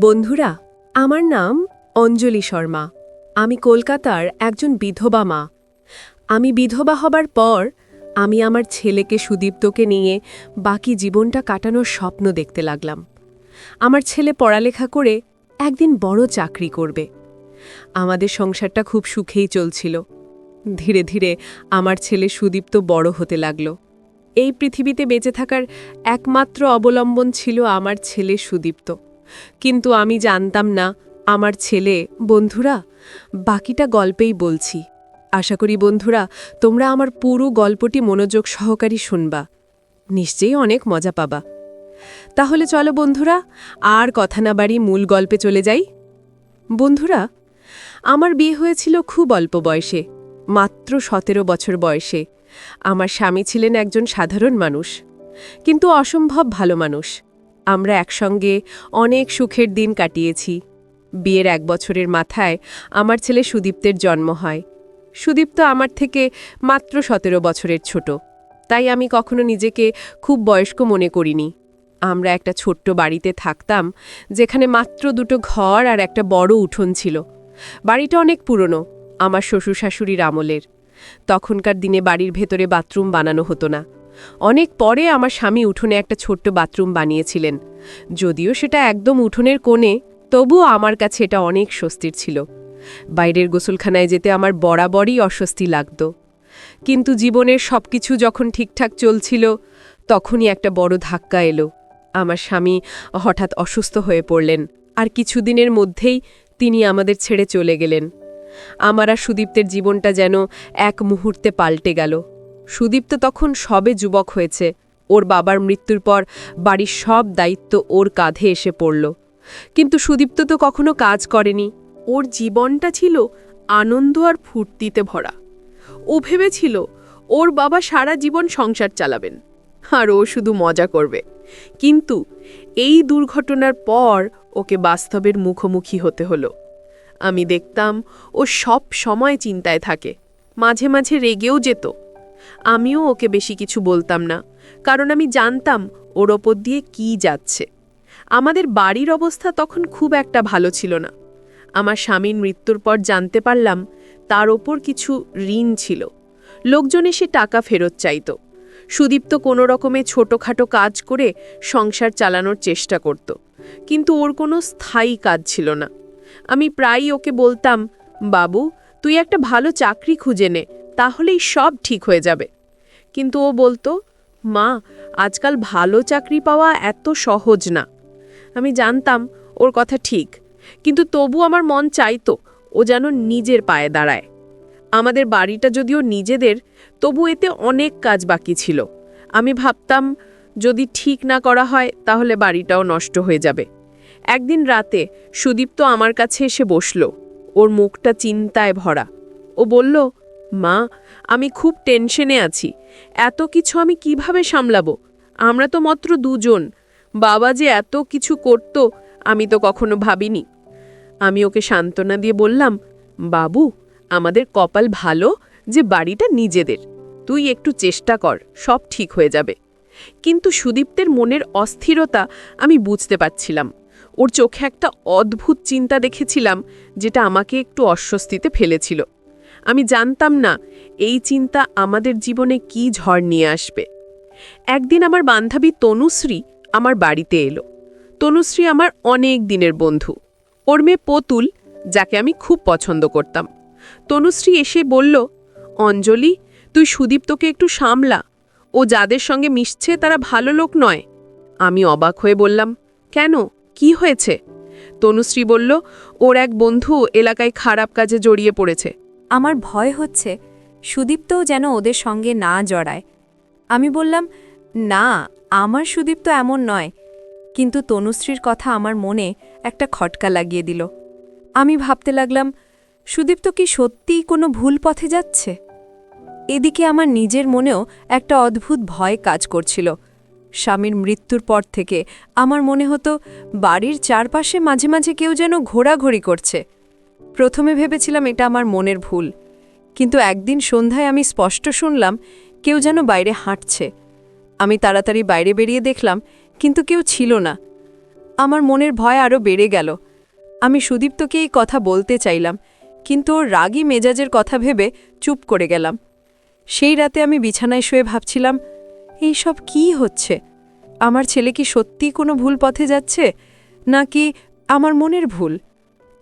বন্ধুরা, আমার নাম অঞ্জলি শর্মা। আমি কলকাতার একজন বিধবা মা। আমি বিধবা হবার পর আমি আমার ছেলেকে সুদীপ্তকে নিয়ে বাকি জীবনটা কাটানোর স্বপ্ন দেখতে লাগলাম। আমার ছেলে পড়ালেখা করে একদিন বড় চাকরি করবে। আমাদের সংসারটা খুব সুখেই চলছিল। ধীরে ধীরে আমার ছেলে সুদীপ্ত বড় হতে লাগল। এই পৃথিবীতে বেঁচে থাকার একমাত্র অবলম্বন ছিল আমার ছেলে সুদীপ্ত। কিন্তু আমি জানতাম না আমার ছেলে। বন্ধুরা, বাকিটা গল্পেই বলছি। আশা করি বন্ধুরা তোমরা আমার পুরো গল্পটি মনোযোগ সহকারী শুনবা। নিশ্চয়ই অনেক মজা পাবা। তাহলে চলো বন্ধুরা, আর কথা না বাড়ি মূল গল্পে চলে যাই। বন্ধুরা, আমার বিয়ে হয়েছিল খুব অল্প বয়সে, মাত্র 17 বছর বয়সে। আমার স্বামী ছিলেন একজন সাধারণ মানুষ, কিন্তু অসম্ভব ভালো মানুষ। আমরা একসঙ্গে অনেক সুখের দিন কাটিয়েছি। বিয়ের 1 বছরের মাথায় আমার ছেলে সুদীপ্তের জন্ম হয়। সুদীপ্ত আমার থেকে মাত্র 17 বছরের ছোট, তাই আমি কখনো নিজেকে খুব বয়স্ক মনে করিনি। আমরা একটা ছোট্ট বাড়িতে থাকতাম, যেখানে মাত্র 2টো ঘর আর একটা বড় উঠোন ছিল। বাড়িটা অনেক পুরনো, আমার শ্বশুর শাশুড়ির আমলের। তখনকার দিনে বাড়ির ভেতরে বাথরুম বানানো হতো না। অনেক পরে আমার স্বামী উঠোনে একটা ছোট্ট বাথরুম বানিয়েছিলেন। যদিও সেটা একদম উঠোনের কোণে, তবুও আমার কাছে এটা অনেক স্বস্তির ছিল। বাইরের গোসলখানায় যেতে আমার বরাবরই অস্বস্তি লাগত। কিন্তু জীবনের সবকিছু যখন ঠিকঠাক চলছিল, তখনই একটা বড় ধাক্কা এলো। আমার স্বামী হঠাৎ অসুস্থ হয়ে পড়লেন, আর কিছুদিনের মধ্যেই তিনি আমাদের ছেড়ে চলে গেলেন। আমার আর সুদীপ্তের জীবনটা যেন এক মুহূর্তে পাল্টে গেল। সুদীপ্ত তখন সবে যুবক হয়েছে। ওর বাবার মৃত্যুর পর বাড়ির সব দায়িত্ব ওর কাঁধে এসে পড়ল। কিন্তু সুদীপ্ত তো কখনো কাজ করেনি। ওর জীবনটা ছিল আনন্দ আর ফুর্তিতে ভরা। ও ভেবেছিল ওর বাবা সারা জীবন সংসার চালাবেন, আর ও শুধু মজা করবে। কিন্তু এই দুর্ঘটনার পর ওকে বাস্তবের মুখোমুখি হতে হলো। আমি দেখতাম ও সব সময় চিন্তায় থাকে, মাঝে মাঝে রেগেও যেত। আমিও ওকে বেশি কিছু বলতাম না, কারণ আমি জানতাম ওর ওপর দিয়ে কী যাচ্ছে। আমাদের বাড়ির অবস্থা তখন খুব একটা ভালো ছিল না। আমার স্বামীর মৃত্যুর পর জানতে পারলাম তার ওপর কিছু ঋণ ছিল। লোকজন এসে টাকা ফেরত চাইত। সুদীপ্ত কোনো রকমে ছোটোখাটো কাজ করে সংসার চালানোর চেষ্টা করত, কিন্তু ওর কোনো স্থায়ী কাজ ছিল না। আমি প্রায়ই ওকে বলতাম, বাবু, তুই একটা ভালো চাকরি খুঁজে নে, তাহলেই সব ঠিক হয়ে যাবে। কিন্তু ও বলতো, মা, আজকাল ভালো চাকরি পাওয়া এত সহজ না। আমি জানতাম ওর কথা ঠিক, কিন্তু তবু আমার মন চাইতো ও যেন নিজের পায়ে দাঁড়ায়। আমাদের বাড়িটা যদিও নিজেদের, তবু এতে অনেক কাজ বাকি ছিল। আমি ভাবতাম যদি ঠিক না করা হয় তাহলে বাড়িটাও নষ্ট হয়ে যাবে। একদিন রাতে সুদীপ্ত আমার কাছে এসে বসল। ওর মুখটা চিন্তায় ভরা। ও বলল, মা, আমি খুব টেনশনে আছি। এত কিছু আমি কিভাবে সামলাবো? আমরা তো মাত্র 2 জন। বাবা যে এত কিছু করত আমি তো কখনো ভাবিনি। আমি ওকে সান্ত্বনা দিয়ে বললাম, বাবু, আমাদের কপাল ভালো যে বাড়িটা নিজেদের। তুই একটু চেষ্টা কর, সব ঠিক হয়ে যাবে। কিন্তু সুদীপ্তের মনের অস্থিরতা আমি বুঝতে পারছিলাম। ওর চোখে একটা অদ্ভুত চিন্তা দেখেছিলাম, যেটা আমাকে একটু অস্বস্তিতে ফেলেছিল। আমি জানতাম না এই চিন্তা আমাদের জীবনে কী ঝড় নিয়ে আসবে। একদিন আমার বান্ধবী তনুশ্রী আমার বাড়িতে এলো। তনুশ্রী আমার অনেক দিনের বন্ধু। ওর মেয়ে পুতুল, যাকে আমি খুব পছন্দ করতাম। তনুশ্রী এসে বলল, অঞ্জলি, তুই সুদীপ্তকে একটু সামলা। ও যাদের সঙ্গে মিশছে তারা ভালো লোক নয়। আমি অবাক হয়ে বললাম, কেন, কি হয়েছে? তনুশ্রী বলল, ওর এক বন্ধু এলাকায় খারাপ কাজে জড়িয়ে পড়েছে। আমার ভয় হচ্ছে সুদীপ্তও যেন ওদের সঙ্গে না জড়ায়। আমি বললাম, না, আমার সুদীপ্ত এমন নয়। কিন্তু তনুশ্রীর কথা আমার মনে একটা খটকা লাগিয়ে দিল। আমি ভাবতে লাগলাম, সুদীপ্ত কি সত্যিই কোনো ভুল পথে যাচ্ছে? এদিকে আমার নিজের মনেও একটা অদ্ভুত ভয় কাজ করছিল। স্বামীর মৃত্যুর পর থেকে আমার মনে হতো বাড়ির চারপাশে মাঝে মাঝে কেউ যেন ঘোরাঘুরি করছে। প্রথমে ভেবেছিলাম এটা আমার মনের ভুল, কিন্তু একদিন সন্ধ্যায় আমি স্পষ্ট শুনলাম কেউ যেন বাইরে হাঁটছে। আমি তাড়াতাড়ি বাইরে বেরিয়ে দেখলাম, কিন্তু কেউ ছিল না। আমার মনের ভয় আরও বেড়ে গেল। আমি সুদীপ্তকে এই কথা বলতে চাইলাম, কিন্তু ওর রাগী মেজাজের কথা ভেবে চুপ করে গেলাম। সেই রাতে আমি বিছানায় শুয়ে ভাবছিলাম, এই সব কী হচ্ছে? আমার ছেলে কি সত্যিই কোনো ভুল পথে যাচ্ছে, নাকি আমার মনের ভুল?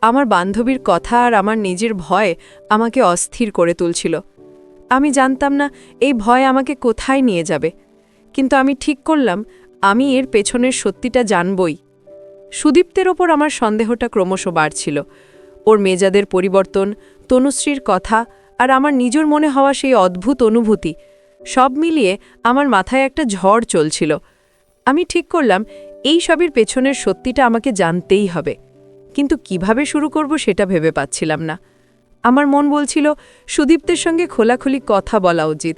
আমার বান্ধবীর কথা আর আমার নিজের ভয় আমাকে অস্থির করে তুলছিল। আমি জানতাম না এই ভয় আমাকে কোথায় নিয়ে যাবে, কিন্তু আমি ঠিক করলাম আমি এর পেছনের সত্যিটা জানবই। সুদীপ্তের ওপর আমার সন্দেহটা ক্রমশ বাড়ছিল। ওর মেজাদের পরিবর্তন, তনুশ্রীর কথা আর আমার নিজের মনে হওয়া সেই অদ্ভুত অনুভূতি, সব মিলিয়ে আমার মাথায় একটা ঝড় চলছিল। আমি ঠিক করলাম এই সবের পেছনের সত্যিটা আমাকে জানতেই হবে, কিন্তু কিভাবে শুরু করব সেটা ভেবে পাচ্ছিলাম না। আমার মন বলছিল সুদীপ্তের সঙ্গে খোলাখুলি কথা বলা উচিত,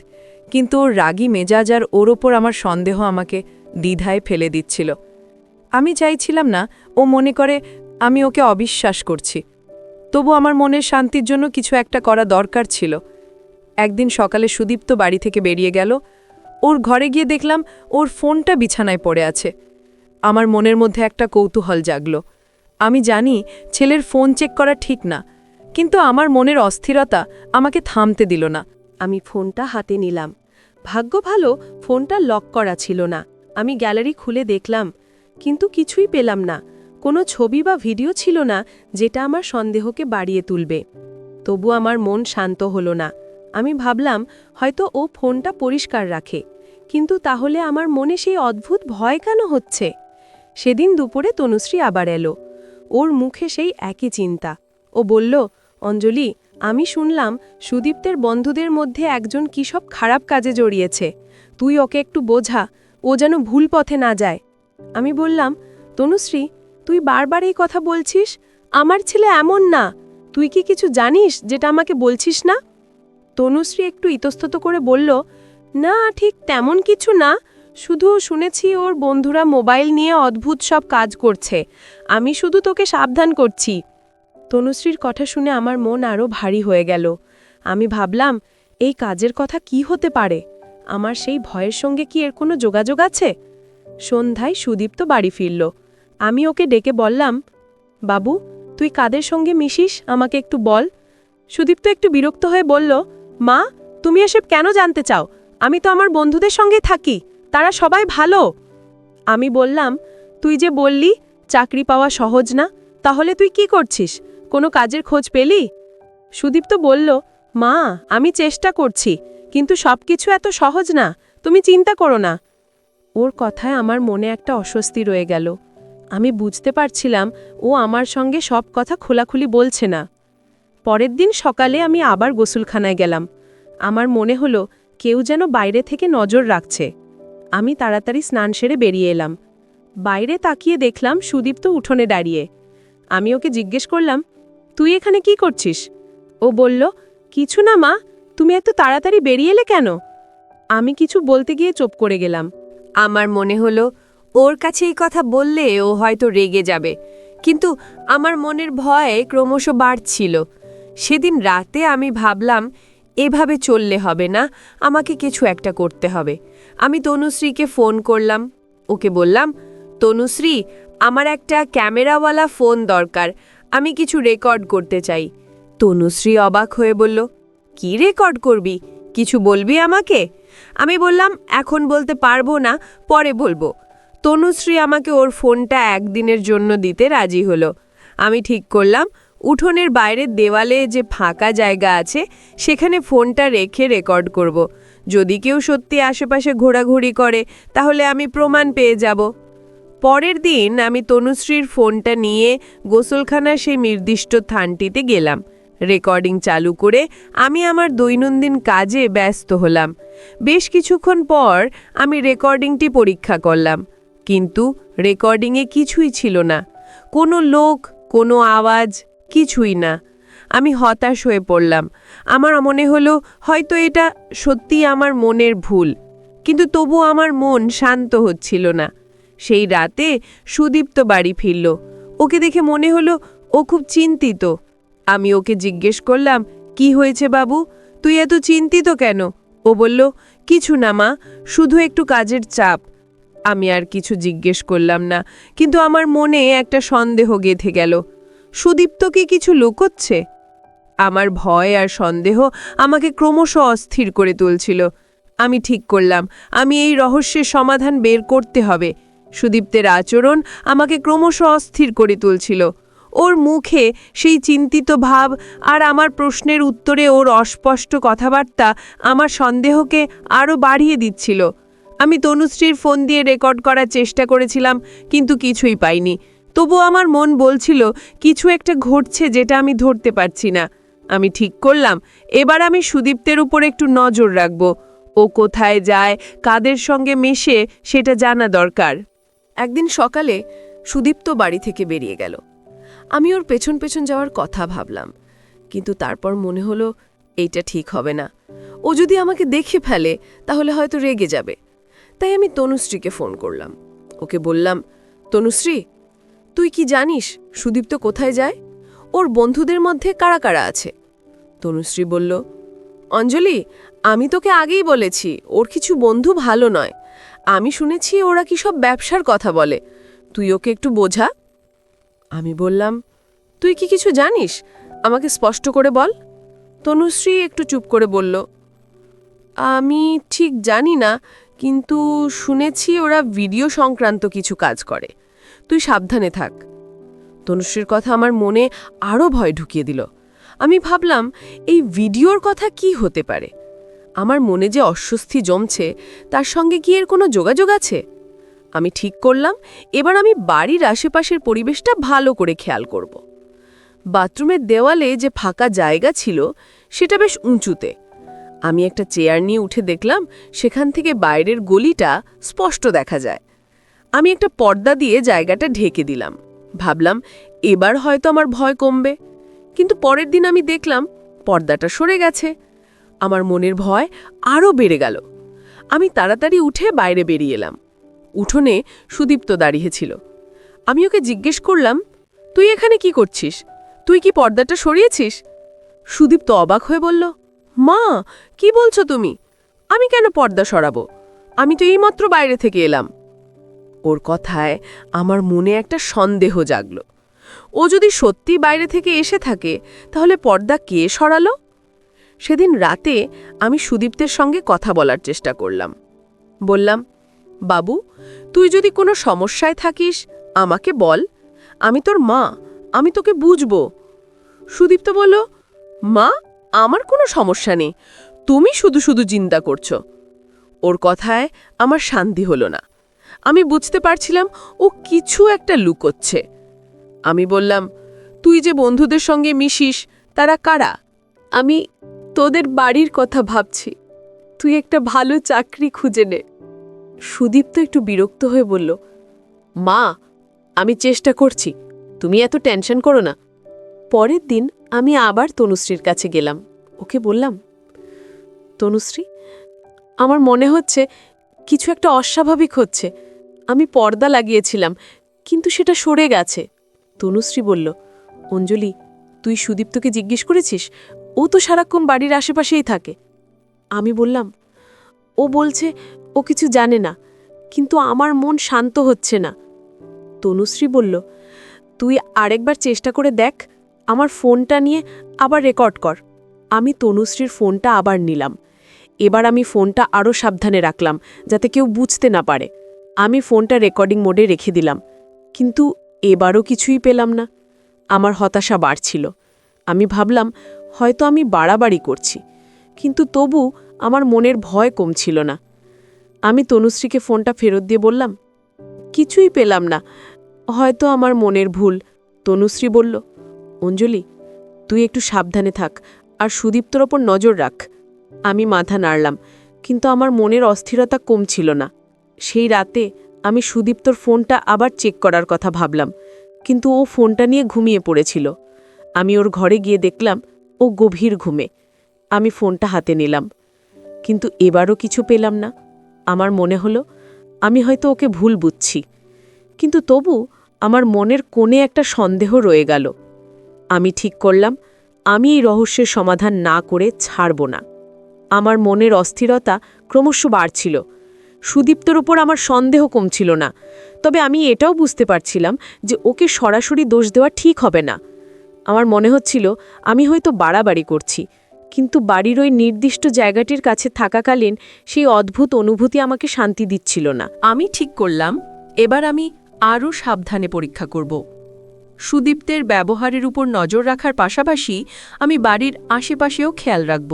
কিন্তু ওর রাগী মেজাজ আর ওর ওপর আমার সন্দেহ আমাকে দ্বিধায় ফেলে দিচ্ছিল। আমি চাইছিলাম না ও মনে করে আমি ওকে অবিশ্বাস করছি, তবু আমার মনের শান্তির জন্য কিছু একটা করা দরকার ছিল। একদিন সকালে সুদীপ্ত বাড়ি থেকে বেরিয়ে গেল। ওর ঘরে গিয়ে দেখলাম ওর ফোনটা বিছানায় পড়ে আছে। আমার মনের মধ্যে একটা কৌতূহল জাগল। আমি জানি ছেলের ফোন চেক করা ঠিক না, কিন্তু আমার মনের অস্থিরতা আমাকে থামতে দিল না। আমি ফোনটা হাতে নিলাম। ভাগ্য ভালো ফোনটা লক করা ছিল না। আমি গ্যালারি খুলে দেখলাম, কিন্তু কিছুই পেলাম না। কোনো ছবি বা ভিডিও ছিল না যেটা আমার সন্দেহকে বাড়িয়ে তুলবে। তবু আমার মন শান্ত হলো না। আমি ভাবলাম হয়তো ও ফোনটা পরিষ্কার রাখে, কিন্তু তাহলে আমার মনে সেই অদ্ভুত ভয় কেন হচ্ছে? সেদিন দুপুরে তনুশ্রী আবার এলো। ওর মুখে সেই একই চিন্তা। ও বলল, অঞ্জলি, আমি শুনলাম সুদীপ্তের বন্ধুদের মধ্যে একজন কি সব খারাপ কাজে জড়িয়েছে। তুই ওকে একটু বোঝা, ও যেন ভুল পথে না যায়। আমি বললাম, তনুশ্রী, তুই বারবার এই কথা বলছিস। আমার ছেলে এমন না। তুই কি কিছু জানিস যেটা আমাকে বলছিস না? তনুশ্রী একটু ইতস্তত করে বলল, না, ঠিক তেমন কিছু না। শুধু শুনেছি ওর বন্ধুরা মোবাইল নিয়ে অদ্ভুত সব কাজ করছে। আমি শুধু তোকে সাবধান করছি। তনুশ্রীর কথা শুনে আমার মন আরও ভারী হয়ে গেল। আমি ভাবলাম, এই কাজের কথা কি হতে পারে? আমার সেই ভয়ের সঙ্গে কি এর কোনো যোগাযোগ আছে? সন্ধ্যায় সুদীপ্ত বাড়ি ফিরল। আমি ওকে ডেকে বললাম, বাবু, তুই কাদের সঙ্গে মিশিস আমাকে একটু বল। সুদীপ্ত একটু বিরক্ত হয়ে বলল, মা, তুমি এসব কেন জানতে চাও? আমি তো আমার বন্ধুদের সঙ্গেই থাকি, তারা সবাই ভালো। আমি বললাম, তুই যে বললি চাকরি পাওয়া সহজ না, তাহলে তুই কি করছিস? কোনো কাজের খোঁজ পেলি? সুদীপ্ত বলল, মা, আমি চেষ্টা করছি, কিন্তু সবকিছু এত সহজ না, তুমি চিন্তা করো না। ওর কথায় আমার মনে একটা অস্বস্তি রয়ে গেল। আমি বুঝতে পারছিলাম ও আমার সঙ্গে সব কথা খোলাখুলি বলছে না। পরের দিন সকালে আমি আবার গোসলখানায় গেলাম। আমার মনে হলো কেউ যেন বাইরে থেকে নজর রাখছে। আমি তাড়াতাড়ি স্নান সেরে বেরিয়ে এলাম। বাইরে তাকিয়ে দেখলাম সুদীপ্ত উঠোনে দাঁড়িয়ে। আমি ওকে জিজ্ঞেস করলাম, তুই এখানে কি করছিস? ও বলল, কিছু না মা, তুমি এত তাড়াতাড়ি বেরিয়ে এলে কেন? আমি কিছু বলতে গিয়ে চুপ করে গেলাম। আমার মনে হলো ওর কাছে এই কথা বললে ও হয়তো রেগে যাবে, কিন্তু আমার মনের ভয় ক্রমশ বাড়ছিল। সেদিন রাতে আমি ভাবলাম এভাবে চললে হবে না, আমাকে কিছু একটা করতে হবে। আমি তনুশ্রীকে ফোন করলাম। ওকে বললাম, তনুশ্রী, আমার একটা ক্যামেরাওয়ালা ফোন দরকার, আমি কিছু রেকর্ড করতে চাই। তনুশ্রী অবাক হয়ে বলল, কি রেকর্ড করবি? কিছু বলবি আমাকে? আমি বললাম, এখন বলতে পারবো না, পরে বলবো। তনুশ্রী আমাকে ওর ফোনটা একদিনের জন্য দিতে রাজি হলো। আমি ঠিক করলাম উঠোনের বাইরের দেওয়ালে যে ফাঁকা জায়গা আছে সেখানে ফোনটা রেখে রেকর্ড করব। যদি কেউ সত্যি আশেপাশে ঘোরাঘুরি করে তাহলে আমি প্রমাণ পেয়ে যাব। পরের দিন আমি তনুশ্রীর ফোনটা নিয়ে গোসলখানার সেই নির্দিষ্ট স্থানটিতে গেলাম। রেকর্ডিং চালু করে আমি আমার দৈনন্দিন কাজে ব্যস্ত হলাম। বেশ কিছুক্ষণ পর আমি রেকর্ডিংটি পরীক্ষা করলাম, কিন্তু রেকর্ডিংয়ে কিছুই ছিল না। কোনো লোক, কোনো আওয়াজ, কিছুই না। আমি হতাশ হয়ে পড়লাম। আমার মনে হলো হয়তো এটা সত্যি আমার মনের ভুল, কিন্তু তবু আমার মন শান্ত হচ্ছিল না। সেই রাতে সুদীপ্ত বাড়ি ফিরল। ওকে দেখে মনে হলো ও খুব চিন্তিত। আমি ওকে জিজ্ঞেস করলাম, কি হয়েছে বাবু, তুই এত চিন্তিত কেন? ও বলল, কিছু না মা, শুধু একটু কাজের চাপ। আমি আর কিছু জিজ্ঞেস করলাম না, কিন্তু আমার মনে একটা সন্দেহ গেঁথে গেল। সুদীপ্ত কি কিছু লুকোচ্ছে? আমার ভয় আর সন্দেহ আমাকে ক্রমশ অস্থির করে তুলছিল। আমি ঠিক করলাম, আমি এই রহস্যের সমাধান বের করতে হবে। সুদীপ্তের আচরণ আমাকে ক্রমশ অস্থির করে তুলছিল। ওর মুখে সেই চিন্তিত ভাব আর আমার প্রশ্নের উত্তরে ওর অস্পষ্ট কথাবার্তা আমার সন্দেহকে আরও বাড়িয়ে দিচ্ছিল। আমি তনুশ্রীর ফোন দিয়ে রেকর্ড করার চেষ্টা করেছিলাম, কিন্তু কিছুই পাইনি। তবু আমার মন বলছিল কিছু একটা ঘটছে যেটা আমি ধরতে পারছি না। আমি ঠিক করলাম, এবার আমি সুদীপ্তের উপর একটু নজর রাখব। ও কোথায় যায়, কাদের সঙ্গে মেশে, সেটা জানা দরকার। একদিন সকালে সুদীপ্ত বাড়ি থেকে বেরিয়ে গেল। আমি ওর পেছন পেছন যাওয়ার কথা ভাবলাম, কিন্তু তারপর মনে হলো এইটা ঠিক হবে না। ও যদি আমাকে দেখে ফেলে তাহলে হয়তো রেগে যাবে। তাই আমি তনুশ্রীকে ফোন করলাম। ওকে বললাম, তনুশ্রী, তুই কি জানিস সুদীপ্ত কোথায় যায়? ওর বন্ধুদের মধ্যে কারা কারা আছে? তনুশ্রী বলল, অঞ্জলি, আমি তোকে আগেই বলেছি ওর কিছু বন্ধু ভালো নয়। আমি শুনেছি ওরা কি সব ব্যবসার কথা বলে। তুই ওকে একটু বোঝা। আমি বললাম, তুই কি কিছু জানিস? আমাকে স্পষ্ট করে বল। তনুশ্রী একটু চুপ করে বলল, আমি ঠিক জানি না, কিন্তু শুনেছি ওরা ভিডিও সংক্রান্ত কিছু কাজ করে। তুই সাবধানে থাক। তনুশ্রীর কথা আমার মনে আরও ভয় ঢুকিয়ে দিল। আমি ভাবলাম, এই ভিডিওর কথা কি হতে পারে? আমার মনে যে অস্বস্তি জমছে, তার সঙ্গে কি এর কোনো যোগাযোগ আছে? আমি ঠিক করলাম, এবার আমি বাড়ির আশেপাশের পরিবেশটা ভালো করে খেয়াল করব। বাথরুমের দেওয়ালে যে ফাঁকা জায়গা ছিল সেটা বেশ উঁচুতে। আমি একটা চেয়ার নিয়ে উঠে দেখলাম সেখান থেকে বাইরের গলিটা স্পষ্ট দেখা যায়। আমি একটা পর্দা দিয়ে জায়গাটা ঢেকে দিলাম। ভাবলাম এবার হয়তো আমার ভয় কমবে, কিন্তু পরের দিন আমি দেখলাম পর্দাটা সরে গেছে। আমার মনের ভয় আরও বেড়ে গেল। আমি তাড়াতাড়ি উঠে বাইরে বেরিয়ে এলাম। উঠোনে সুদীপ্ত দাঁড়িয়েছিল। আমি ওকে জিজ্ঞেস করলাম, তুই এখানে কি করছিস? তুই কি পর্দাটা সরিয়েছিস? সুদীপ্ত অবাক হয়ে বলল, মা, কি বলছো তুমি? আমি কেন পর্দা সরাবো? আমি তো এইমাত্র বাইরে থেকে এলাম। ওর কথায় আমার মনে একটা সন্দেহ জাগল। ও যদি সত্যি বাইরে থেকে এসে থাকে, তাহলে পর্দা কে সরালো? সেদিন রাতে আমি সুদীপ্তের সঙ্গে কথা বলার চেষ্টা করলাম। বললাম, বাবু, তুই যদি কোনো সমস্যায় থাকিস আমাকে বল। আমি তোর মা, আমি তোকে বুঝব। সুদীপ্ত বলল, মা, আমার কোনো সমস্যা নেই, তুমি শুধু শুধু চিন্তা করছো। ওর কথায় আমার শান্তি হলো না। আমি বুঝতে পারছিলাম ও কিছু একটা লুকোচ্ছে। আমি বললাম, তুই যে বন্ধুদের সঙ্গে মিশিস তারা কারা? আমি তোদের বাড়ির কথা ভাবছি, তুই একটা ভালো চাকরি খুঁজে নে। সুদীপ্ত একটু বিরক্ত হয়ে বলল, মা, আমি চেষ্টা করছি, তুমি এত টেনশন করো না। পরের দিন আমি আবার তনুশ্রীর কাছে গেলাম। ওকে বললাম, তনুশ্রী, আমার মনে হচ্ছে কিছু একটা অস্বাভাবিক হচ্ছে। আমি পর্দা লাগিয়েছিলাম, কিন্তু সেটা সরে গেছে। তনুশ্রী বলল, অঞ্জলি, তুই সুদীপ্তকে জিজ্ঞেস করেছিস? ও তো সারাক্ষণ বাড়ির আশেপাশেই থাকে। আমি বললাম, ও বলছে ও কিছু জানে না, কিন্তু আমার মন শান্ত হচ্ছে না। তনুশ্রী বলল, তুই আরেকবার চেষ্টা করে দেখ, আমার ফোনটা নিয়ে আবার রেকর্ড কর। আমি তনুশ্রীর ফোনটা আবার নিলাম। এবার আমি ফোনটা আরও সাবধানে রাখলাম, যাতে কেউ বুঝতে না পারে। আমি ফোনটা রেকর্ডিং মোডে রেখে দিলাম, কিন্তু এবারও কিছুই পেলাম না। আমার হতাশা বাড়ছিল। আমি ভাবলাম হয়তো আমি বাড়াবাড়ি করছি, কিন্তু তবু আমার মনের ভয় কমছিল না। আমি তনুশ্রীকে ফোনটা ফেরত দিয়ে বললাম, কিছুই পেলাম না, হয়তো আমার মনের ভুল। তনুশ্রী বলল, অঞ্জলি, তুই একটু সাবধানে থাক আর সুদীপ্তর ওপর নজর রাখ। আমি মাথা নাড়লাম, কিন্তু আমার মনের অস্থিরতা কমছিল না। সেই রাতে আমি সুদীপ্তর ফোনটা আবার চেক করার কথা ভাবলাম, কিন্তু ও ফোনটা নিয়ে ঘুমিয়ে পড়েছিল। আমি ওর ঘরে গিয়ে দেখলাম ও গভীর ঘুমে। আমি ফোনটা হাতে নিলাম, কিন্তু এবারও কিছু পেলাম না। আমার মনে হলো আমি হয়তো ওকে ভুল বুঝছি, কিন্তু তবু আমার মনের কোণে একটা সন্দেহ রয়ে গেল। আমি ঠিক করলাম আমি এই রহস্যের সমাধান না করে ছাড়ব না। আমার মনের অস্থিরতা ক্রমশ বাড়ছিল। সুদীপ্তর ওপর আমার সন্দেহ কমছিল না, তবে আমি এটাও বুঝতে পারছিলাম যে ওকে সরাসরি দোষ দেওয়া ঠিক হবে না। আমার মনে হচ্ছিল আমি হয়তো বাড়াবাড়ি করছি, কিন্তু বাড়ির ওই নির্দিষ্ট জায়গাটির কাছে থাকাকালীন সেই অদ্ভুত অনুভূতি আমাকে শান্তি দিচ্ছিল না। আমি ঠিক করলাম এবার আমি আরও সাবধানে পরীক্ষা করব। সুদীপ্তের ব্যবহারের উপর নজর রাখার পাশাপাশি আমি বাড়ির আশেপাশেও খেয়াল রাখব।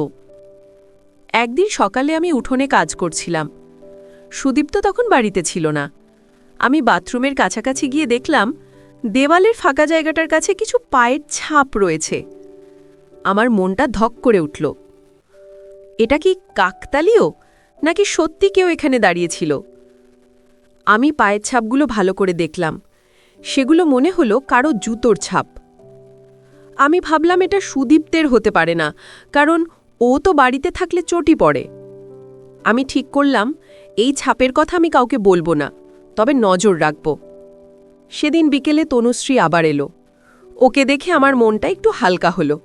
একদিন সকালে আমি উঠোনে কাজ করছিলাম। সুদীপ্ত তখন বাড়িতে ছিল না। আমি বাথরুমের কাছাকাছি গিয়ে দেখলাম দেওয়ালের ফাঁকা জায়গাটার কাছে কিছু পায়ের ছাপ রয়েছে। আমার মনটা ধক করে উঠল। এটা কি কাকতালীয়, নাকি সত্যি কেউ এখানে দাঁড়িয়েছিল? আমি পায়ের ছাপগুলো ভালো করে দেখলাম। সেগুলো মনে হলো কারো জুতোর ছাপ। আমি ভাবলাম এটা সুদীপ্তের হতে পারে না, কারণ ও তো বাড়িতে থাকলে চটি পড়ে। আমি ঠিক করলাম এই ছাপের কথা আমি কাউকে বলবো না, তবে নজর রাখব। সেদিন বিকেলে তনুশ্রী আবার এলো। ওকে দেখে আমার মনটা একটু হালকা হলো।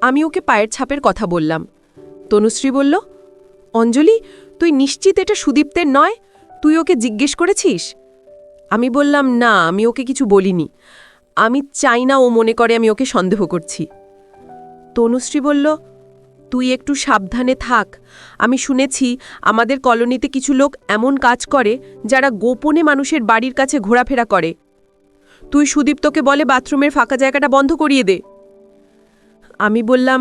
আমি ওকে পায়ের ছাপের কথা বললাম। তনুশ্রী বলল, অঞ্জলি, তুই নিশ্চিত এটা সুদীপ্তের নয়? তুই ওকে জিজ্ঞেস করেছিস? আমি বললাম, না, আমি ওকে কিছু বলিনি। আমি চাই না ও মনে করে আমি ওকে সন্দেহ করছি। তনুশ্রী বলল, তুই একটু সাবধানে থাক। আমি শুনেছি আমাদের কলোনিতে কিছু লোক এমন কাজ করে যারা গোপনে মানুষের বাড়ির কাছে ঘোরাফেরা করে। তুই সুদীপ্তকে বলে বাথরুমের ফাঁকা জায়গাটা বন্ধ করিয়ে দে। আমি বললাম,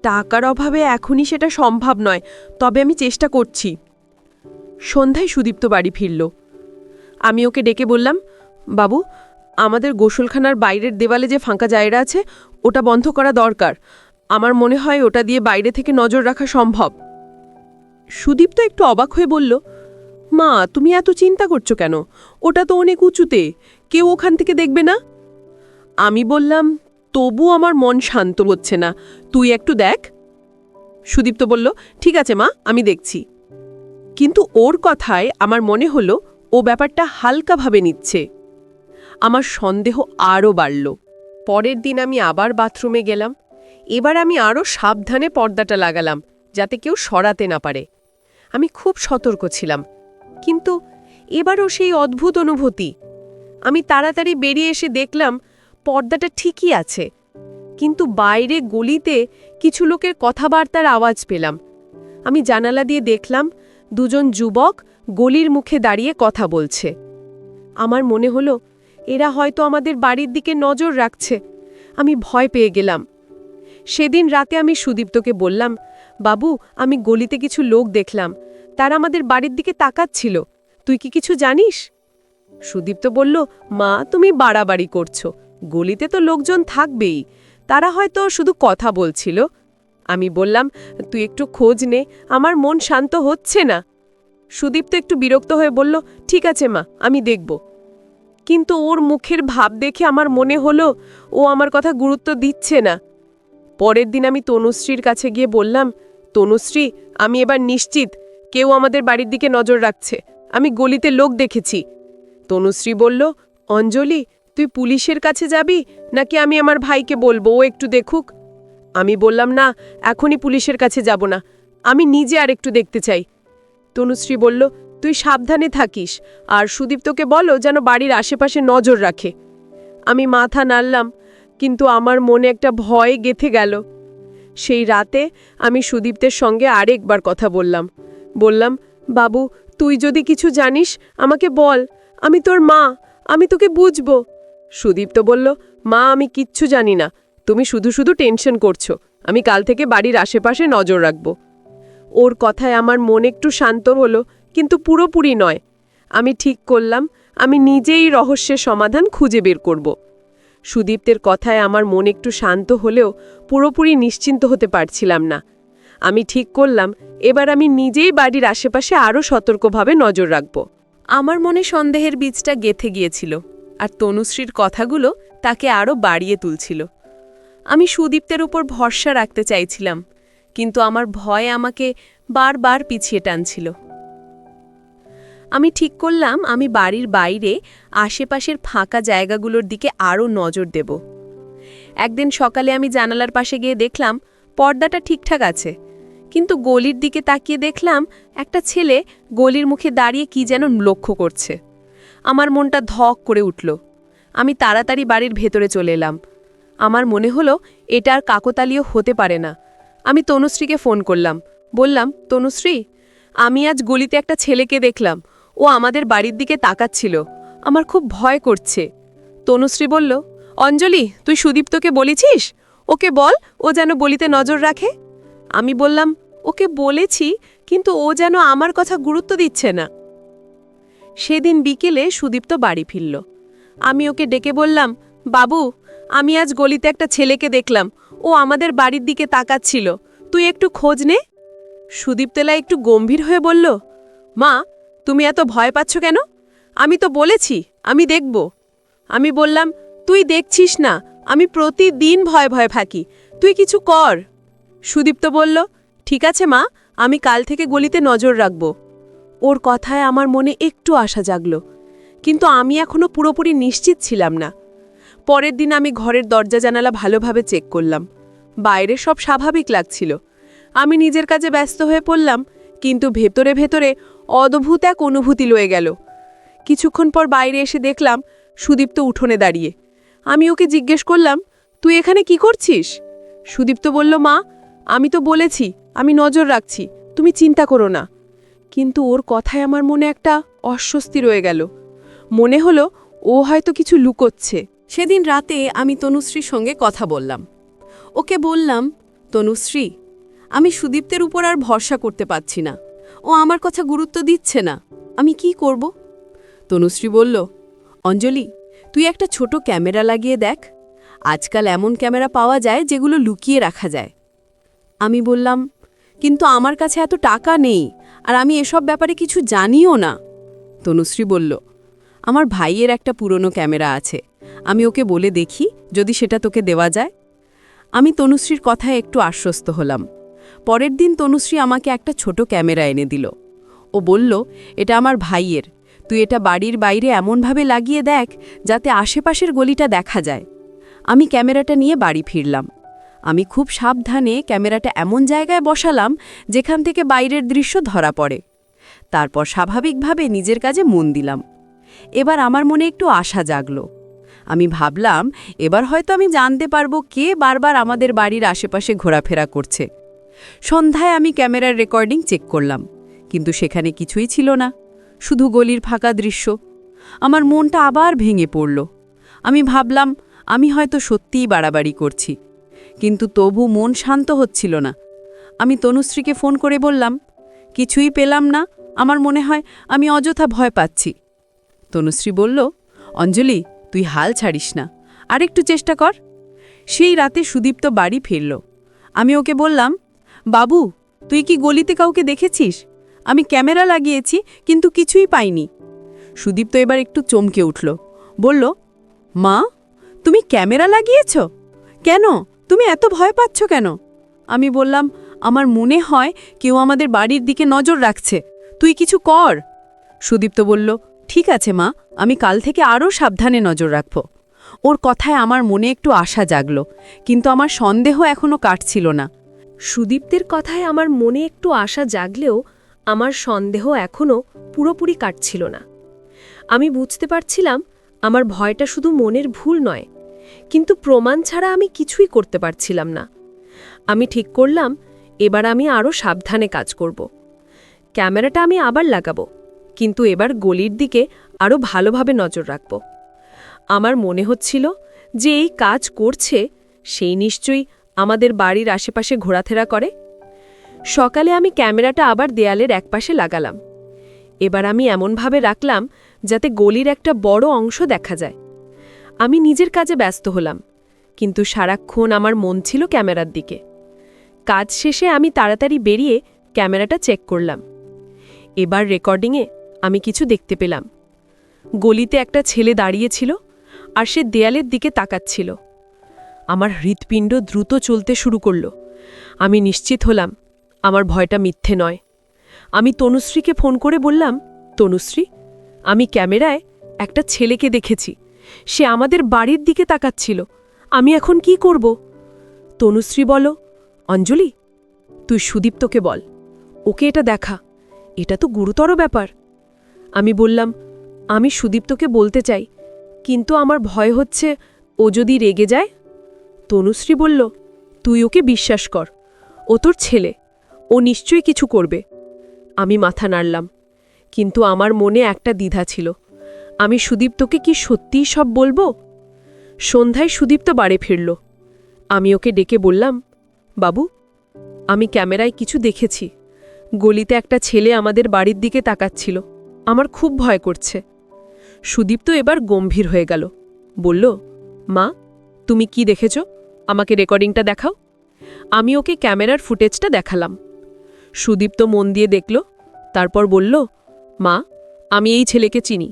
টাকার অভাবে এখনই সেটা সম্ভব নয়, তবে আমি চেষ্টা করছি। সন্ধ্যায় সুদীপ্ত বাড়ি ফিরল। আমি ওকে ডেকে বললাম, বাবু, আমাদের গোসলখানার বাইরের দেওয়ালে যে ফাঁকা জায়গা আছে ওটা বন্ধ করা দরকার। আমার মনে হয় ওটা দিয়ে বাইরে থেকে নজর রাখা সম্ভব। সুদীপ্ত একটু অবাক হয়ে বলল, মা, তুমি এত চিন্তা করছো কেন? ওটা তো অনেক উঁচুতে, কেউ ওখান থেকে দেখবে না। আমি বললাম, তবু আমার মন শান্ত হচ্ছে না, তুই একটু দেখ। সুদীপ্ত বলল, ঠিক আছে মা, আমি দেখছি। কিন্তু ওর কথায় আমার মনে হলো ও ব্যাপারটা হালকাভাবে নিচ্ছে। আমার সন্দেহ আরও বাড়ল। পরের দিন আমি আবার বাথরুমে গেলাম। এবার আমি আরও সাবধানে পর্দাটা লাগালাম, যাতে কেউ সরাতে না পারে। আমি খুব সতর্ক ছিলাম, কিন্তু এবারও সেই অদ্ভুত অনুভূতি। আমি তাড়াতাড়ি বেরিয়ে এসে দেখলাম পর্দাটা ঠিকই আছে, কিন্তু বাইরে গলিতে কিছু লোকের কথাবার্তার আওয়াজ পেলাম। আমি জানালা দিয়ে দেখলাম দুজন যুবক গলির মুখে দাঁড়িয়ে কথা বলছে। আমার মনে হলো এরা হয়তো আমাদের বাড়ির দিকে নজর রাখছে। আমি ভয় পেয়ে গেলাম। সেদিন রাতে আমি সুদীপ্তকে বললাম, বাবু, আমি গলিতে কিছু লোক দেখলাম, তারা আমাদের বাড়ির দিকে তাকাচ্ছিল। তুই কি কিছু জানিস? সুদীপ্ত বলল, মা, তুমি বাড়াবাড়ি করছো। গলিতে তো লোকজন থাকবেই, তারা হয়তো শুধু কথা বলছিল। আমি বললাম, তুই একটু খোঁজ নে, আমার মন শান্ত হচ্ছে না। সুদীপ্ত একটু বিরক্ত হয়ে বলল, ঠিক আছে মা, আমি দেখব। কিন্তু ওর মুখের ভাব দেখে আমার মনে হলো ও আমার কথা গুরুত্ব দিচ্ছে না। পরের দিন আমি তনুশ্রীর কাছে গিয়ে বললাম, তনুশ্রী, আমি এবার নিশ্চিত কেউ আমাদের বাড়ির দিকে নজর রাখছে। আমি গলিতে লোক দেখেছি। তনুশ্রী বলল, অঞ্জলি, তুই পুলিশের কাছে যাবি নাকি আমি আমার ভাইকে বলবো ও একটু দেখুক? আমি বললাম, না, এখনই পুলিশের কাছে যাব না, আমি নিজে আর একটু দেখতে চাই। তনুশ্রী বলল, তুই সাবধানে থাকিস, আর সুদীপ্তকে বলো যেন বাড়ির আশেপাশে নজর রাখে। আমি মাথা নাড়লাম, কিন্তু আমার মনে একটা ভয় গেঁথে গেল। সেই রাতে আমি সুদীপ্তের সঙ্গে আরেকবার কথা বললাম, বাবু, তুই যদি কিছু জানিস আমাকে বল, আমি তোর মা, আমি তোকে বুঝব। সুদীপ্ত বলল, মা, আমি কিচ্ছু জানি না, তুমি শুধু শুধু টেনশন করছো। আমি কাল থেকে বাড়ির আশেপাশে নজর রাখব। ওর কথায় আমার মন একটু শান্ত হলো, কিন্তু পুরোপুরি নয়। আমি ঠিক করলাম আমি নিজেই রহস্যের সমাধান খুঁজে বের করব। সুদীপ্তের কথায় আমার মন একটু শান্ত হলেও পুরোপুরি নিশ্চিন্ত হতে পারছিলাম না। আমি ঠিক করলাম এবার আমি নিজেই বাড়ির আশেপাশে আরও সতর্কভাবে নজর রাখব। আমার মনে সন্দেহের বীজটা গেঁথে গিয়েছিল, আর তনুশ্রীর কথাগুলো তাকে আরও বাড়িয়ে তুলছিল। আমি সুদীপ্তের উপর ভরসা রাখতে চাইছিলাম, কিন্তু আমার ভয় আমাকে বারবার পিছিয়ে টানছিল। আমি ঠিক করলাম আমি বাড়ির বাইরে আশেপাশের ফাঁকা জায়গাগুলোর দিকে আরও নজর দেব। একদিন সকালে আমি জানালার পাশে গিয়ে দেখলাম পর্দাটা ঠিকঠাক আছে, কিন্তু গলির দিকে তাকিয়ে দেখলাম একটা ছেলে গলির মুখে দাঁড়িয়ে কি যেন লক্ষ্য করছে। আমার মনটা ধক করে উঠল। আমি তাড়াতাড়ি বাড়ির ভেতরে চলে এলাম। আমার মনে হলো এটা আর কাকতালীয় হতে পারে না। আমি তনুশ্রীকে ফোন করলাম, বললাম, তনুশ্রী, আমি আজ গলিতে একটা ছেলেকে দেখলাম, ও আমাদের বাড়ির দিকে তাকাচ্ছিল, আমার খুব ভয় করছে। তনুশ্রী বলল, অঞ্জলি, তুই সুদীপ্তকে বলেছিস? ওকে বল ও যেন গলিতে নজর রাখে। আমি বললাম, ওকে বলেছি, কিন্তু ও যেন আমার কথা গুরুত্ব দিচ্ছে না। সেদিন বিকেলে সুদীপ্ত বাড়ি ফিরল। আমি ওকে ডেকে বললাম, বাবু, আমি আজ গলিতে একটা ছেলেকে দেখলাম, ও আমাদের বাড়ির দিকে তাকাচ্ছিল, তুই একটু খোঁজ নে। সুদীপ্তলা একটু গম্ভীর হয়ে বলল, মা, তুমি এত ভয় পাচ্ছ কেন? আমি তো বলেছি আমি দেখব। আমি বললাম, তুই দেখছিস না, আমি প্রতিদিন ভয় ভয় থাকি, তুই কিছু কর। সুদীপ্ত বলল, ঠিক আছে মা, আমি কাল থেকে গলিতে নজর রাখব। ওর কথায় আমার মনে একটু আশা জাগল, কিন্তু আমি এখনো পুরোপুরি নিশ্চিত ছিলাম না। পরের দিন আমি ঘরের দরজা জানালা ভালোভাবে চেক করলাম। বাইরে সব স্বাভাবিক লাগছিল। আমি নিজের কাজে ব্যস্ত হয়ে পড়লাম, কিন্তু ভেতরে ভেতরে অদ্ভুত এক অনুভূতি লয়ে গেল। কিছুক্ষণ পর বাইরে এসে দেখলাম সুদীপ্ত উঠোনে দাঁড়িয়ে। আমি ওকে জিজ্ঞেস করলাম, তুই এখানে কি করছিস? সুদীপ্ত বলল, মা, আমি তো বলেছি আমি নজর রাখছি, তুমি চিন্তা করো না। কিন্তু ওর কথায় আমার মনে একটা অস্বস্তি রয়ে গেল। মনে হলো ও হয়তো কিছু লুকোচ্ছে। সেদিন রাতে আমি তনুশ্রীর সঙ্গে কথা বললাম। ওকে বললাম, তনুশ্রী, আমি সুদীপ্তের উপর আর ভরসা করতে পারছি না, ও আমার কথা গুরুত্ব দিচ্ছে না, আমি কি করব? তনুশ্রী বলল, অঞ্জলি, তুই একটা ছোট ক্যামেরা লাগিয়ে দেখ, আজকাল এমন ক্যামেরা পাওয়া যায় যেগুলো লুকিয়ে রাখা যায়। আমি বললাম, কিন্তু আমার কাছে এত টাকা নেই, আর আমি এসব ব্যাপারে কিছু জানিও না। তনুশ্রী বলল, আমার ভাইয়ের একটা পুরনো ক্যামেরা আছে, আমি ওকে বলে দেখি যদি সেটা তোকে দেওয়া যায়। আমি তনুশ্রীর কথায় একটু আশ্বস্ত হলাম। পরের দিন তনুশ্রী আমাকে একটা ছোট ক্যামেরা এনে দিল। ও বলল, এটা আমার ভাইয়ের, তুই এটা বাড়ির বাইরে এমনভাবে লাগিয়ে দেখ যাতে আশেপাশের গলিটা দেখা যায়। আমি ক্যামেরাটা নিয়ে বাড়ি ফিরলাম। আমি খুব সাবধানে ক্যামেরাটা এমন জায়গায় বসালাম যেখান থেকে বাইরের দৃশ্য ধরা পড়ে। তারপর স্বাভাবিকভাবে নিজের কাজে মন দিলাম। এবার আমার মনে একটু আশা জাগল। আমি ভাবলাম, এবার হয়তো আমি জানতে পারবো কে বারবার আমাদের বাড়ির আশেপাশে ঘোরাফেরা করছে। সন্ধ্যায় আমি ক্যামেরার রেকর্ডিং চেক করলাম, কিন্তু সেখানে কিছুই ছিল না, শুধু গলির ফাঁকা দৃশ্য। আমার মনটা আবার ভেঙে পড়ল। আমি ভাবলাম আমি হয়তো সত্যিই বাড়াবাড়ি করছি, কিন্তু তবু মন শান্ত হচ্ছিল না। আমি তনুশ্রীকে ফোন করে বললাম, কিছুই পেলাম না, আমার মনে হয় আমি অযথা ভয় পাচ্ছি। তনুশ্রী বলল, অঞ্জলি, তুই হাল ছাড়িস না, আরেকটু চেষ্টা কর। সেই রাতে সুদীপ্ত বাড়ি ফিরল। আমি ওকে বললাম, বাবু, তুই কি গলিতে কাউকে দেখেছিস? আমি ক্যামেরা লাগিয়েছি, কিন্তু কিছুই পাইনি। সুদীপ্ত এবার একটু চমকে উঠল, বলল, মা, তুমি ক্যামেরা লাগিয়েছ? কেন? তুমি এত ভয় পাচ্ছ কেন? আমি বললাম, আমার মনে হয় কেউ আমাদের বাড়ির দিকে নজর রাখছে, তুই কিছু কর। সুদীপ্ত বলল, ঠিক আছে মা, আমি কাল থেকে আরও সাবধানে নজর রাখব। ওর কথায় আমার মনে একটু আশা জাগল, কিন্তু আমার সন্দেহ এখনও কাটছিল না। সুদীপ্তের কথায় আমার মনে একটু আশা জাগলেও আমার সন্দেহ এখনও পুরোপুরি কাটছিল না। আমি বুঝতে পারছিলাম আমার ভয়টা শুধু মনের ভুল নয়, কিন্তু প্রমাণ ছাড়া আমি কিছুই করতে পারছিলাম না। আমি ঠিক করলাম এবার আমি আরও সাবধানে কাজ করব। ক্যামেরাটা আমি আবার লাগাবো, কিন্তু এবার গলির দিকে আরও ভালোভাবে নজর রাখব। আমার মনে হচ্ছিল যে এই কাজ করছে সেই নিশ্চয়ই আমাদের বাড়ির আশেপাশে ঘোরাফেরা করে। সকালে আমি ক্যামেরাটা আবার দেয়ালের একপাশে লাগালাম। এবার আমি এমনভাবে রাখলাম যাতে গলির একটা বড় অংশ দেখা যায়। আমি নিজের কাজে ব্যস্ত হলাম, কিন্তু সারাক্ষণ আমার মন ছিল ক্যামেরার দিকে। কাজ শেষে আমি তাড়াতাড়ি বেরিয়ে ক্যামেরাটা চেক করলাম। এবার রেকর্ডিংয়ে আমি কিছু দেখতে পেলাম। গলিতে একটা ছেলে দাঁড়িয়েছিল, আর সে দেয়ালের দিকে তাকাচ্ছিল। আমার হৃৎপিণ্ড দ্রুত চলতে শুরু করল। আমি নিশ্চিত হলাম আমার ভয়টা মিথ্যে নয়। আমি তনুশ্রীকে ফোন করে বললাম, তনুশ্রী, আমি ক্যামেরায় একটা ছেলেকে দেখেছি, সে আমাদের বাড়ির দিকে তাকাচ্ছিল, আমি এখন কি করব? তনুশ্রী বল, অঞ্জলি, তুই সুদীপ্তকে বল, ওকে এটা দেখা, এটা তো গুরুতর ব্যাপার। আমি বললাম, আমি সুদীপ্তকে বলতে চাই, কিন্তু আমার ভয় হচ্ছে ও যদি রেগে যায়। তনুশ্রী বলল, তুই ওকে বিশ্বাস কর, ও তোর ছেলে, ও নিশ্চয়ই কিছু করবে। আমি মাথা নাড়লাম, কিন্তু আমার মনে একটা দ্বিধা ছিল। আমি সুদীপ্তকে কি সত্যিই সব বলবো? সন্ধ্যায় সুদীপ্ত বাড়ি ফিরল। আমি ওকে ডেকে বললাম, বাবু, আমি ক্যামেরায় কিছু দেখেছি। গলিতে একটা ছেলে আমাদের বাড়ির দিকে তাকাচ্ছিল, আমার খুব ভয় করছে। সুদীপ্ত এবার গম্ভীর হয়ে গেল, বলল, মা, তুমি কি দেখেছ? আমাকে রেকর্ডিংটা দেখাও। আমি ওকে ক্যামেরার ফুটেজটা দেখালাম। সুদীপ্ত মন দিয়ে দেখল, তারপর বলল, মা, আমি এই ছেলেকে চিনি,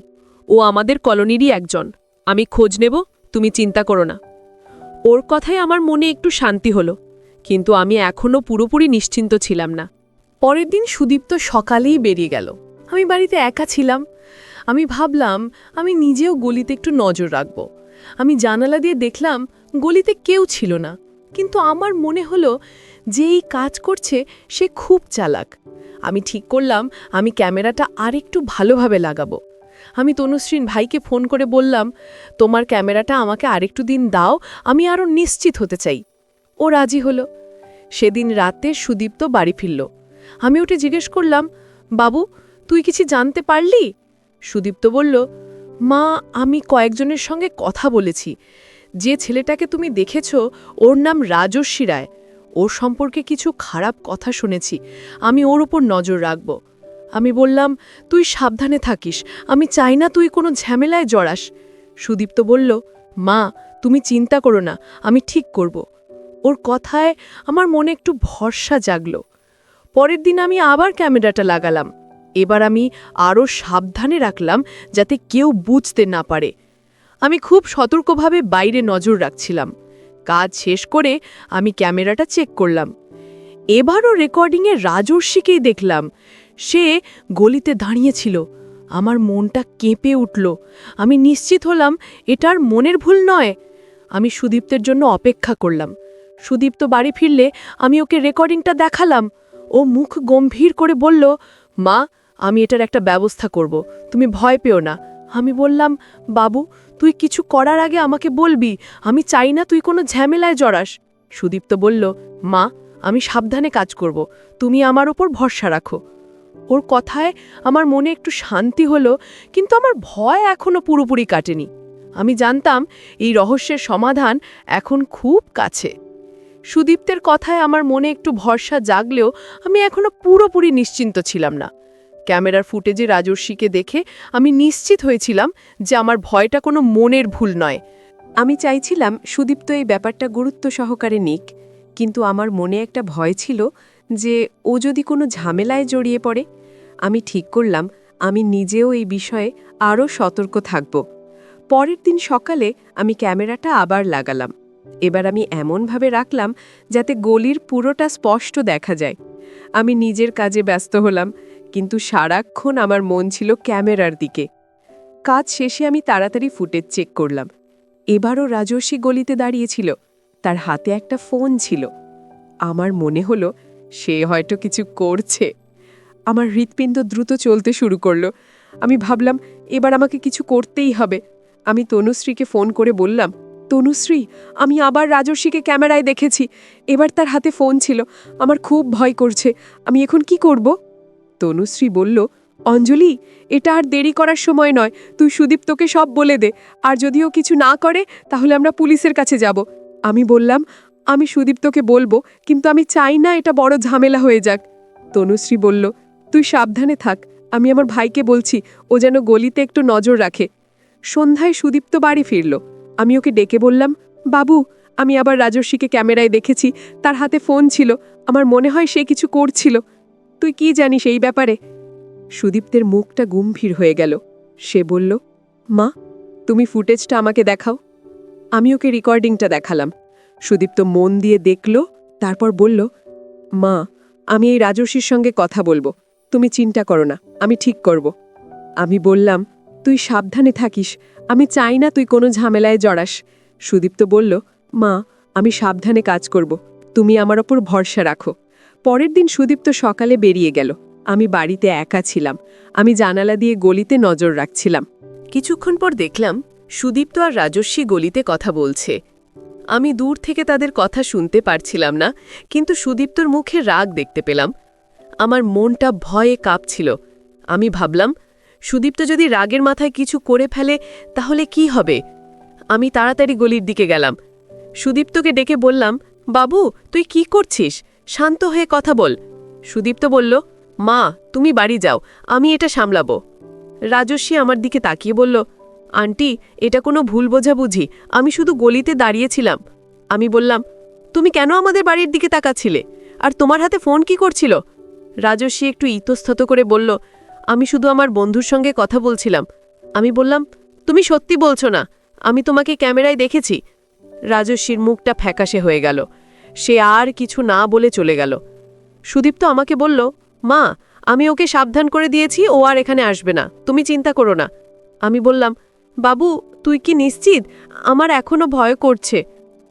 ও আমাদের কলোনিরই একজন, আমি খোঁজ নেব, তুমি চিন্তা করো না। ওর কথায় আমার মনে একটু শান্তি হলো, কিন্তু আমি এখনও পুরোপুরি নিশ্চিন্ত ছিলাম না। পরের দিন সুদীপ্ত সকালেই বেরিয়ে গেল। আমি বাড়িতে একা ছিলাম। আমি ভাবলাম আমি নিজেও গলিতে একটু নজর রাখব। আমি জানালা দিয়ে দেখলাম গলিতে কেউ ছিল না, কিন্তু আমার মনে হলো যে এই কাজ করছে সে খুব চালাক। আমি ঠিক করলাম আমি ক্যামেরাটা আরেকটু ভালোভাবে লাগাবো। আমি তনুশ্রীর ভাইকে ফোন করে বললাম, তোমার ক্যামেরাটা আমাকে আরেকটু দিন দাও, আমি আরও নিশ্চিত হতে চাই। ও রাজি হলো। সেদিন রাতে সুদীপ্ত বাড়ি ফিরল। আমি ওকে জিজ্ঞেস করলাম, বাবু, তুই কিছু জানতে পারলি? সুদীপ্ত বলল, মা, আমি কয়েকজনের সঙ্গে কথা বলেছি। যে ছেলেটাকে তুমি দেখেছ ওর নাম রাজস্বী রায়। ওর সম্পর্কে কিছু খারাপ কথা শুনেছি, আমি ওর উপর নজর রাখব। আমি বললাম, তুই সাবধানে থাকিস, আমি চাই না তুই কোনো ঝামেলায় জড়াস। সুদীপ্ত বলল, মা, তুমি চিন্তা করো না, আমি ঠিক করব। ওর কথায় আমার মনে একটু ভরসা জাগল। পরের দিন আমি আবার ক্যামেরাটা লাগালাম। এবার আমি আরও সাবধানে রাখলাম যাতে কেউ বুঝতে না পারে। আমি খুব সতর্কভাবে বাইরে নজর রাখছিলাম। কাজ শেষ করে আমি ক্যামেরাটা চেক করলাম। এবারও রেকর্ডিংয়ে রাজস্বীকেই দেখলাম। সে গলিতে দাঁড়িয়েছিল। আমার মনটা কেঁপে উঠল। আমি নিশ্চিত হলাম এটার মনের ভুল নয়। আমি সুদীপ্তের জন্য অপেক্ষা করলাম। সুদীপ্ত বাড়ি ফিরলে আমি ওকে রেকর্ডিংটা দেখালাম। ও মুখ গম্ভীর করে বলল, মা, আমি এটার একটা ব্যবস্থা করব, তুমি ভয় পেও না। আমি বললাম, বাবু, তুই কিছু করার আগে আমাকে বলবি, আমি চাই না তুই কোনো ঝামেলায় জড়াস। সুদীপ্ত বলল, মা, আমি সাবধানে কাজ করব, তুমি আমার ওপর ভরসা রাখো। ওর কথায় আমার মনে একটু শান্তি হলো, কিন্তু আমার ভয় এখনো পুরোপুরি কাটেনি। আমি জানতাম এই রহস্যের সমাধান এখন খুব কাছে। সুদীপ্তের কথায় আমার মনে একটু ভরসা জাগলেও আমি এখনো পুরোপুরি নিশ্চিন্ত ছিলাম না। ক্যামেরার ফুটেজে রাজস্বীকে দেখে আমি নিশ্চিত হয়েছিলাম যে আমার ভয়টা কোনো মনের ভুল নয়। আমি চাইছিলাম সুদীপ্ত এই ব্যাপারটা গুরুত্ব সহকারে নিক, কিন্তু আমার মনে একটা ভয় ছিল যে ও যদি কোনো ঝামেলায় জড়িয়ে পড়ে। আমি ঠিক করলাম আমি নিজেও এই বিষয়ে আরও সতর্ক থাকব। পরের দিন সকালে আমি ক্যামেরাটা আবার লাগালাম। এবার আমি এমনভাবে রাখলাম যাতে গলির পুরোটা স্পষ্ট দেখা যায়। আমি নিজের কাজে ব্যস্ত হলাম, কিন্তু সারাক্ষণ আমার মন ছিল ক্যামেরার দিকে। কাজ শেষে আমি তাড়াতাড়ি ফুটেজ চেক করলাম। এবারও রাজস্বী গলিতে দাঁড়িয়েছিল, তার হাতে একটা ফোন ছিল। আমার মনে হলো সে হয়তো কিছু করছে। আমার হৃৎপিণ্ড দ্রুত চলতে শুরু করলো। আমি ভাবলাম এবার আমাকে কিছু করতেই হবে। আমি তনুশ্রীকে ফোন করে বললাম, তনুশ্রী, আমি আবার রাজস্বীকে ক্যামেরায় দেখেছি। এবার তার হাতে ফোন ছিল, আমার খুব ভয় করছে, আমি এখন কি করব? তনুশ্রী বলল, অঞ্জলি, এটা আর দেরি করার সময় নয়, তুই সুদীপ্তকে সব বলে দে, আর যদিও কিছু না করে তাহলে আমরা পুলিশের কাছে যাব। আমি বললাম, আমি সুদীপ্তকে বলবো, কিন্তু আমি চাই না এটা বড় ঝামেলা হয়ে যাক। তনুশ্রী বলল, তুই সাবধানে থাক, আমি আমার ভাইকে বলছি ও যেন গলিতে একটু নজর রাখে। সন্ধ্যায় সুদীপ্ত বাড়ি ফিরল। আমি ওকে ডেকে বললাম, বাবু, আমি আবার রাজস্বীকে ক্যামেরায় দেখেছি, তার হাতে ফোন ছিল, আমার মনে হয় সে কিছু করছিল। তুই কি জানিস এই ব্যাপারে? সুদীপ্তের মুখটা গম্ভীর হয়ে গেল। সে বলল, মা, তুমি ফুটেজটা আমাকে দেখাও। আমি ওকে রেকর্ডিংটা দেখালাম। সুদীপ্ত মন দিয়ে দেখল, তারপর বলল, মা, আমি এই রাজস্বীর সঙ্গে কথা বলবো, তুমি চিন্তা করো না, আমি ঠিক করব। আমি বললাম, তুই সাবধানে থাকিস, আমি চাই না তুই কোনো ঝামেলায় জড়াস। সুদীপ্ত বলল, মা, আমি সাবধানে কাজ করব, তুমি আমার ওপর ভরসা রাখো। পরের দিন সুদীপ্ত সকালে বেরিয়ে গেল। আমি বাড়িতে একা ছিলাম। আমি জানালা দিয়ে গলিতে নজর রাখছিলাম। কিছুক্ষণ পর দেখলাম সুদীপ্ত আর রাজস্বী গলিতে কথা বলছে। আমি দূর থেকে তাদের কথা শুনতে পারছিলাম না, কিন্তু সুদীপ্তর মুখে রাগ দেখতে পেলাম। আমার মনটা ভয়ে কাঁপছিল। আমি ভাবলাম, সুদীপ্ত যদি রাগের মাথায় কিছু করে ফেলে তাহলে কি হবে। আমি তাড়াতাড়ি গলির দিকে গেলাম। সুদীপ্তকে ডেকে বললাম, বাবু, তুই কি করছিস? শান্ত হয়ে কথা বল। সুদীপ্ত বলল, মা, তুমি বাড়ি যাও, আমি এটা সামলাবো। রাজস্বী আমার দিকে তাকিয়ে বলল, আন্টি, এটা কোনো ভুল বোঝাবুঝি, আমি শুধু গলিতে দাঁড়িয়েছিলাম। আমি বললাম, তুমি কেন আমাদের বাড়ির দিকে তাকাচ্ছিলে? আর তোমার হাতে ফোন কি করছিল? রাজস্বী একটু ইতস্তত করে বলল, আমি শুধু আমার বন্ধুর সঙ্গে কথা বলছিলাম। আমি বললাম, তুমি সত্যি বলছো না? আমি তোমাকে ক্যামেরায় দেখেছি। রাজস্বীর মুখটা ফ্যাকাশে হয়ে গেল। সে আর কিছু না বলে চলে গেল। সুদীপ্ত আমাকে বলল, মা, আমি ওকে সাবধান করে দিয়েছি, ও আর এখানে আসবে না, তুমি চিন্তা করো না। আমি বললাম, বাবু, তুই কি নিশ্চিত? আমার এখনো ভয় করছে।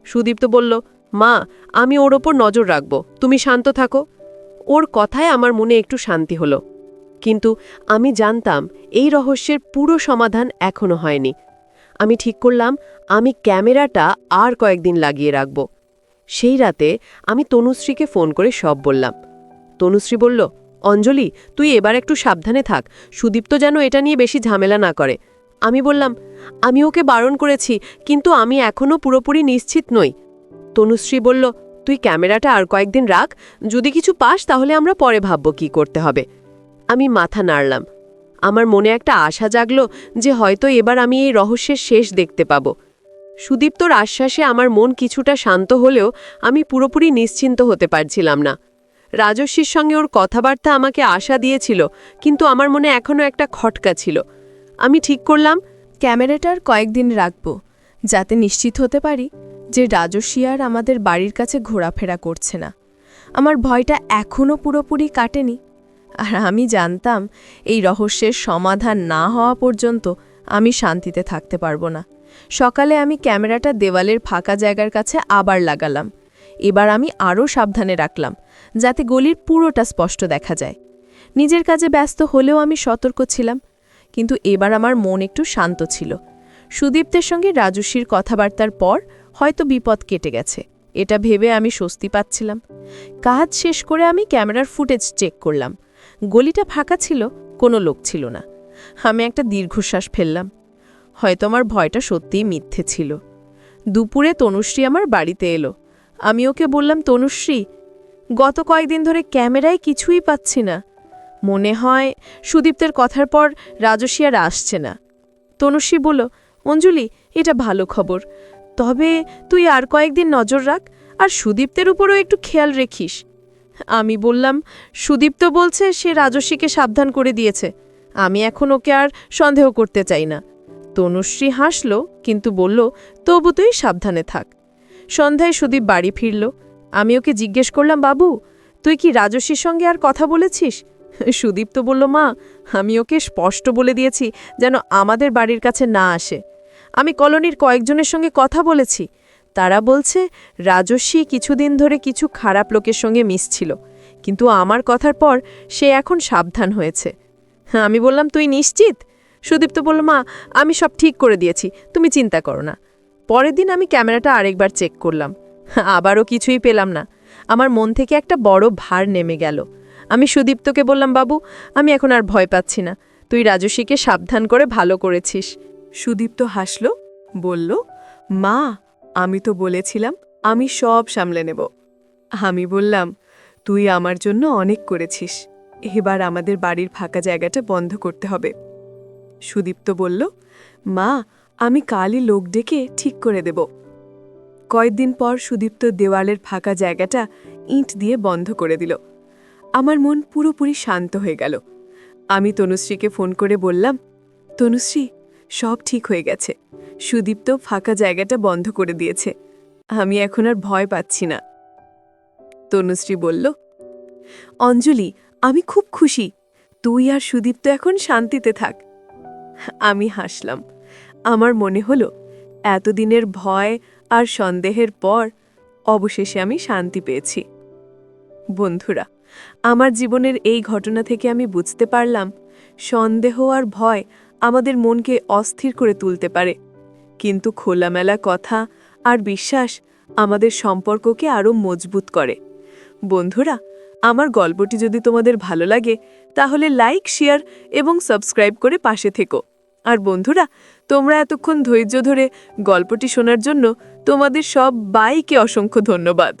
সুদীপ্ত বলল, মা, আমি ওর ওপর নজর রাখব, তুমি শান্ত থাকো। ওর কথায় আমার মনে একটু শান্তি হলো। কিন্তু আমি জানতাম এই রহস্যের পুরো সমাধান এখনো হয়নি। আমি ঠিক করলাম আমি ক্যামেরাটা আর কয়েকদিন লাগিয়ে রাখব। সেই রাতে আমি তনুশ্রীকে ফোন করে সব বললাম। তনুশ্রী বলল, অঞ্জলি, তুই এবার একটু সাবধানে থাক, সুদীপ্ত যেন এটা নিয়ে বেশি ঝামেলা না করে। আমি বললাম, আমি ওকে বারণ করেছি, কিন্তু আমি এখনও পুরোপুরি নিশ্চিত নই। তনুশ্রী বলল, তুই ক্যামেরাটা আর কয়েকদিন রাখ, যদি কিছু পাস তাহলে আমরা পরে ভাবব কি করতে হবে। আমি মাথা নাড়লাম। আমার মনে একটা আশা জাগল যে হয়তো এবার আমি এই রহস্যের শেষ দেখতে পাব। সুদীপ্তর আশ্বাসে আমার মন কিছুটা শান্ত হলেও আমি পুরোপুরি নিশ্চিন্ত হতে পারছিলাম না। রাজস্বীর সঙ্গে ওর কথাবার্তা আমাকে আশা দিয়েছিল, কিন্তু আমার মনে এখনও একটা খটকা ছিল। আমি ঠিক করলাম ক্যামেরাটার কয়েকদিন রাখব, যাতে নিশ্চিত হতে পারি যে রাজস্বী আর আমাদের বাড়ির কাছে ঘোরাফেরা করছে না। আমার ভয়টা এখনও পুরোপুরি কাটেনি। আর আমি জানতাম এই রহস্যের সমাধান না হওয়া পর্যন্ত আমি শান্তিতে থাকতে পারবো না। সকালে আমি ক্যামেরাটা দেওয়ালের ফাঁকা জায়গার কাছে আবার লাগালাম। এবার আমি আরও সাবধানে রাখলাম, যাতে গলির পুরোটা স্পষ্ট দেখা যায়। নিজের কাজে ব্যস্ত হলেও আমি সতর্ক ছিলাম, কিন্তু এবার আমার মন একটু শান্ত ছিল। সুদীপ্তের সঙ্গে রাজস্বীর কথাবার্তার পর হয়তো বিপদ কেটে গেছে, এটা ভেবে আমি স্বস্তি পাচ্ছিলাম। কাজ শেষ করে আমি ক্যামেরার ফুটেজ চেক করলাম। গলিটা ফাঁকা ছিল, কোনো লোক ছিল না। আমি একটা দীর্ঘশ্বাস ফেললাম। হয়তো আমার ভয়টা সত্যিই মিথ্যে ছিল। দুপুরে তনুশ্রী আমার বাড়িতে এলো। আমি ওকে বললাম, তনুশ্রী, গত কয়েকদিন ধরে ক্যামেরায় কিছুই পাচ্ছি না। মনে হয় সুদীপ্তের কথার পর রাজস্বী আর আসছে না। তনুশ্রী বলল, অঞ্জলি, এটা ভালো খবর, তবে তুই আর কয়েকদিন নজর রাখ, আর সুদীপ্তের উপরও একটু খেয়াল রেখিস। আমি বললাম, সুদীপ্ত বলছে সে রাজস্বীকে সাবধান করে দিয়েছে, আমি এখন ওকে আর সন্দেহ করতে চাই না। তনুশ্রী হাসল, কিন্তু বলল, তবু তুই সাবধানে থাক। সন্ধ্যায় সুদীপ বাড়ি ফিরল। আমি ওকে জিজ্ঞেস করলাম, বাবু, তুই কি রাজস্বীর সঙ্গে আর কথা বলেছিস? সুদীপ্ত বলল, মা, আমি ওকে স্পষ্ট বলে দিয়েছি যেন আমাদের বাড়ির কাছে না আসে। আমি কলোনির কয়েকজনের সঙ্গে কথা বলেছি, তারা বলছে রাজস্বী কিছুদিন ধরে কিছু খারাপ লোকের সঙ্গে মিশছিল, কিন্তু আমার কথার পর সে এখন সাবধান হয়েছে। আমি বললাম, তুই নিশ্চিত? সুদীপ্ত বলল, মা, আমি সব ঠিক করে দিয়েছি, তুমি চিন্তা করো না। পরের দিন আমি ক্যামেরাটা আরেকবার চেক করলাম। আবারও কিছুই পেলাম না। আমার মন থেকে একটা বড় ভার নেমে গেল। আমি সুদীপ্তকে বললাম, বাবু, আমি এখন আর ভয় পাচ্ছি না, তুই রাজস্বীকে সাবধান করে ভালো করেছিস। সুদীপ্ত হাসল, বলল, মা, আমি তো বলেছিলাম আমি সব সামলে নেব। আমি বললাম, তুই আমার জন্য অনেক করেছিস, এবার আমাদের বাড়ির ফাঁকা জায়গাটা বন্ধ করতে হবে। সুদীপ্ত বলল, মা, আমি কালই লোক ডেকে ঠিক করে দেব। কয়েকদিন পর সুদীপ্ত দেওয়ালের ফাঁকা জায়গাটা ইঁট দিয়ে বন্ধ করে দিল। আমার মন পুরোপুরি শান্ত হয়ে গেল। আমি তনুশ্রীকে ফোন করে বললাম, তনুশ্রী, সব ঠিক হয়ে গেছে, সুদীপ্ত ফাঁকা জায়গাটা বন্ধ করে দিয়েছে, আমি এখন আর ভয় পাচ্ছি না। তনুশ্রী বলল, অঞ্জলি, আমি খুব খুশি, তুই আর সুদীপ্ত এখন শান্তিতে থাক। আমি হাসলাম। আমার মনে হলো এতদিনের ভয় আর সন্দেহের পর অবশেষে আমি শান্তি পেয়েছি। বন্ধুরা, আমার জীবনের এই ঘটনা থেকে আমি বুঝতে পারলাম সন্দেহ আর ভয় আমাদের মনকে অস্থির করে তুলতে পারে, কিন্তু খোলামেলা কথা আর বিশ্বাস আমাদের সম্পর্ককে আরও মজবুত করে। বন্ধুরা, আমার গল্পটি যদি তোমাদের ভালো লাগে তাহলে লাইক, শেয়ার এবং সাবস্ক্রাইব করে পাশে থেকো। আর বন্ধুরা, তোমরা এতক্ষণ ধৈর্য ধরে গল্পটি শোনার জন্য তোমাদের সবাইকে অসংখ্য ধন্যবাদ।